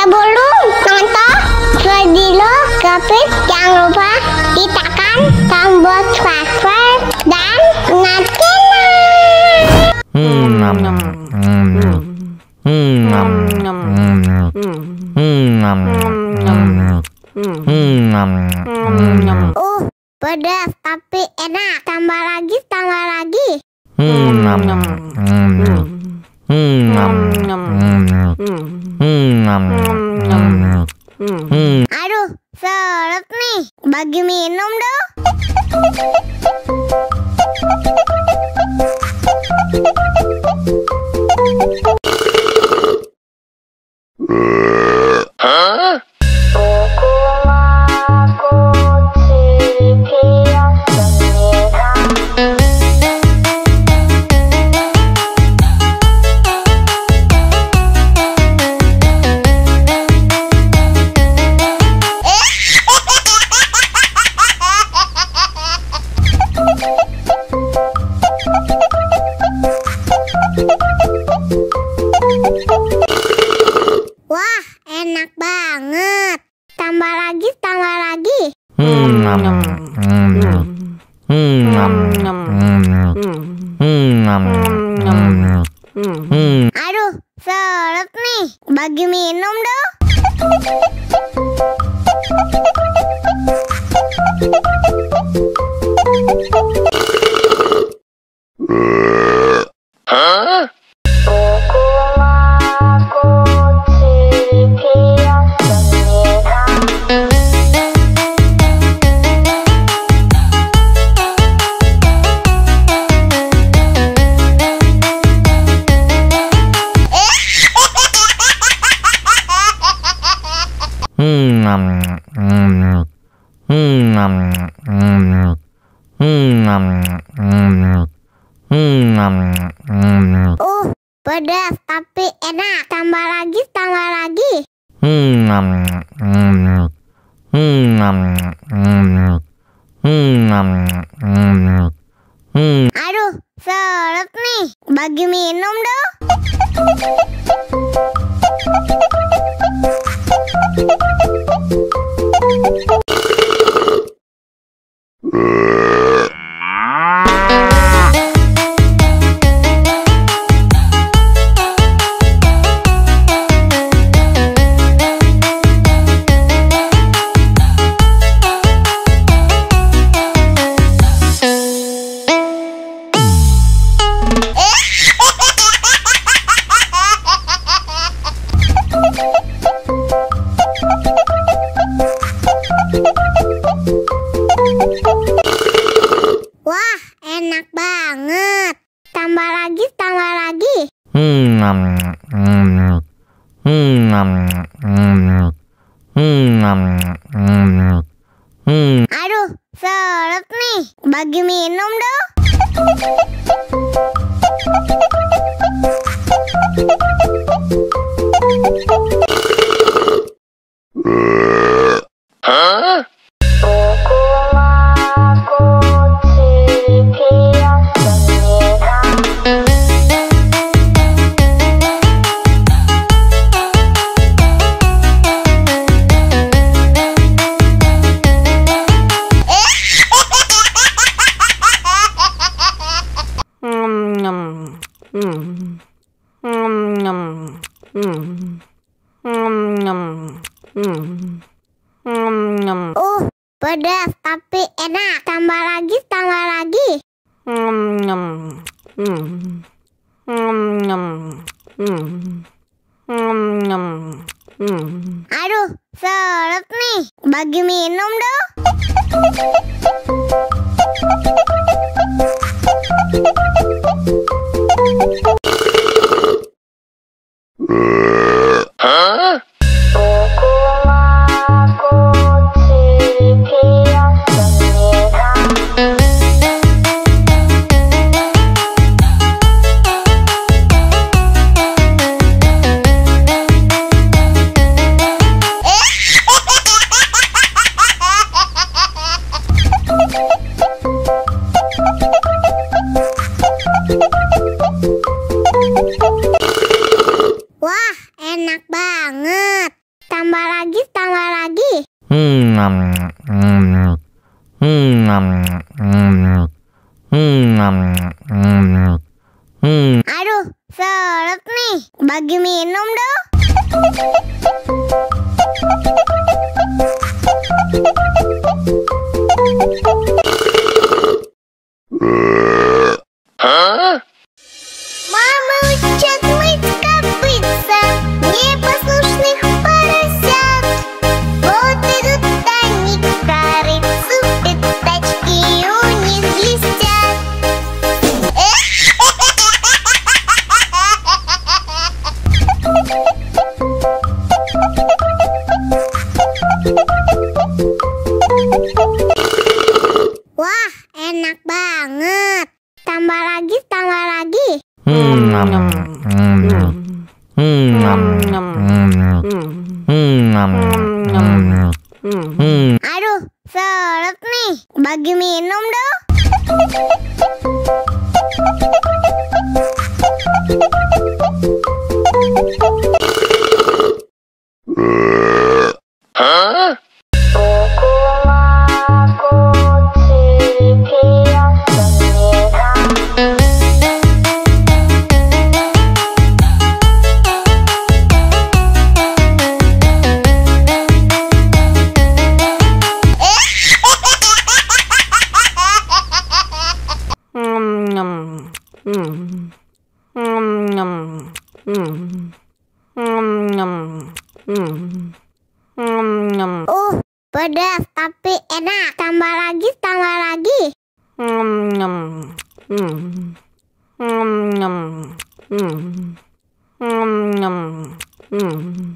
Sebelum nonton video Gapit, jangan lupa ditekan tombol subscribe dan pedas tapi enak. Tambah lagi. Aduh, seret nih. Bagi minum dong. Wah, enak banget. Tambah lagi. Aduh, seret nih. Bagi minum dong. Pedas tapi enak. Tambah lagi. Aduh, seret nih. Bagi minum dong. Wah, enak banget. Tambah lagi. Aduh, seret nih. Bagi minum dong. Pedas tapi enak. Tambah lagi. Aduh, seret nih. Bagi minum dong. Aduh, seret nih. Bagi minum dong. Мама учат мыть копытца непослушных поросят. Вот идут они к корыцу, пятачки у них блестят. Wah, enak banget. Tambah lagi, tambah lagi. Aduh, seret nih. Bagi minum dong. Pedas tapi enak. Tambah lagi, tambah lagi.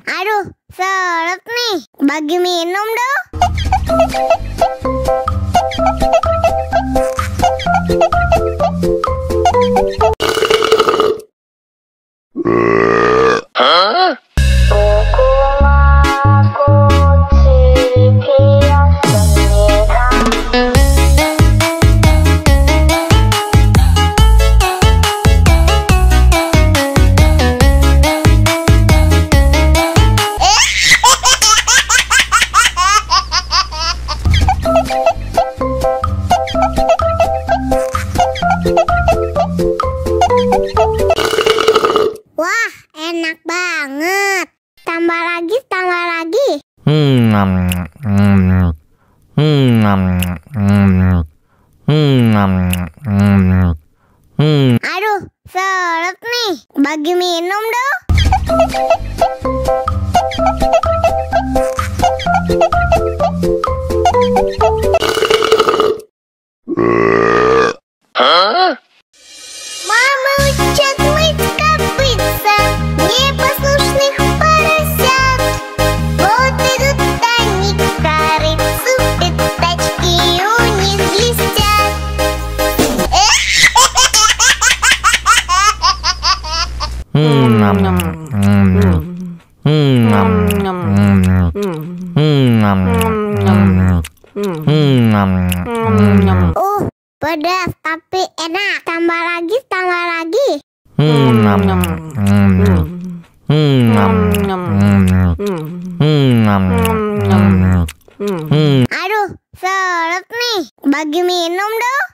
Aduh, seret nih. Bagi minum dong. Wah, enak banget. Tambah lagi, tambah lagi. Aduh, seret nih. Bagi minum dong. Мама учат мыть копытца непослушных поросят. Вот идут они к корыцу, пятачки у них блестят. Pedas tapi enak. Tambah lagi, tambah lagi. Aduh, seret nih. Bagi minum dong.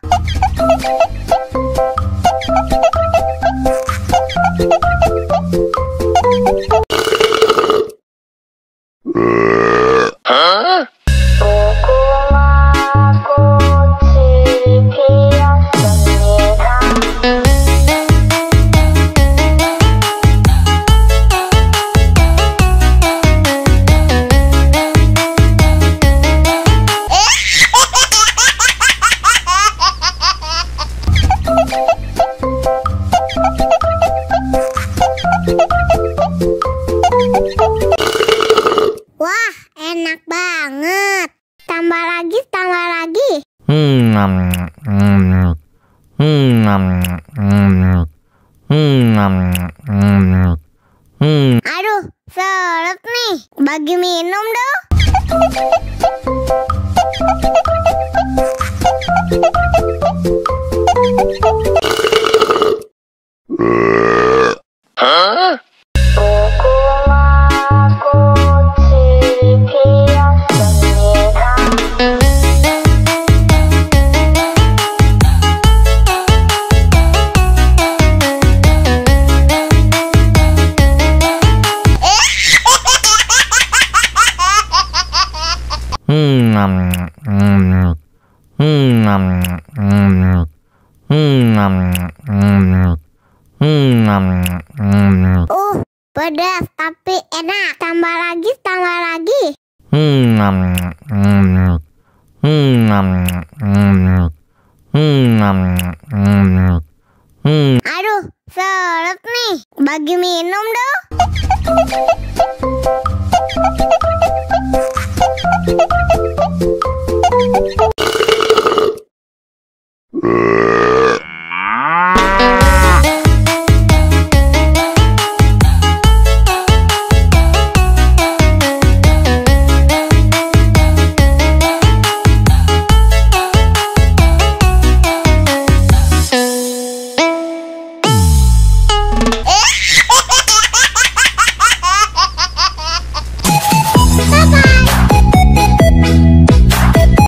Wah, enak banget. Tambah lagi, tambah lagi. Aduh, seret nih. Bagi minum dong. Pedas tapi enak. Tambah lagi, tambah lagi. Aduh, seret nih. Bagi minum dong.